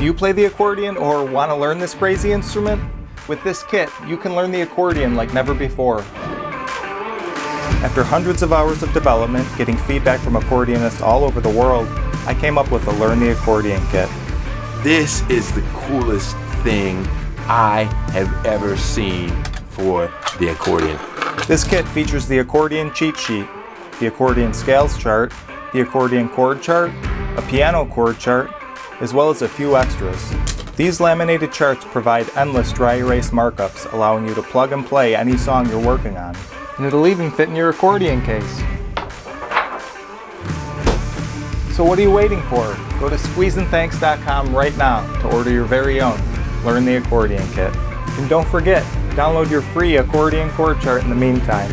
Do you play the accordion or want to learn this crazy instrument? With this kit, you can learn the accordion like never before. After hundreds of hours of development, getting feedback from accordionists all over the world, I came up with the Learn the Accordion kit. This is the coolest thing I have ever seen for the accordion. This kit features the Accordion Cheat Sheet, the Accordion Scales Chart, the Accordion Chord Chart, a Piano Chord Chart, as well as a few extras. These laminated charts provide endless dry erase markups, allowing you to plug and play any song you're working on. And it'll even fit in your accordion case. So what are you waiting for? Go to squeezingthanks.com right now to order your very own Learn the Accordion kit. And don't forget, download your free Accordion Chord Chart in the meantime.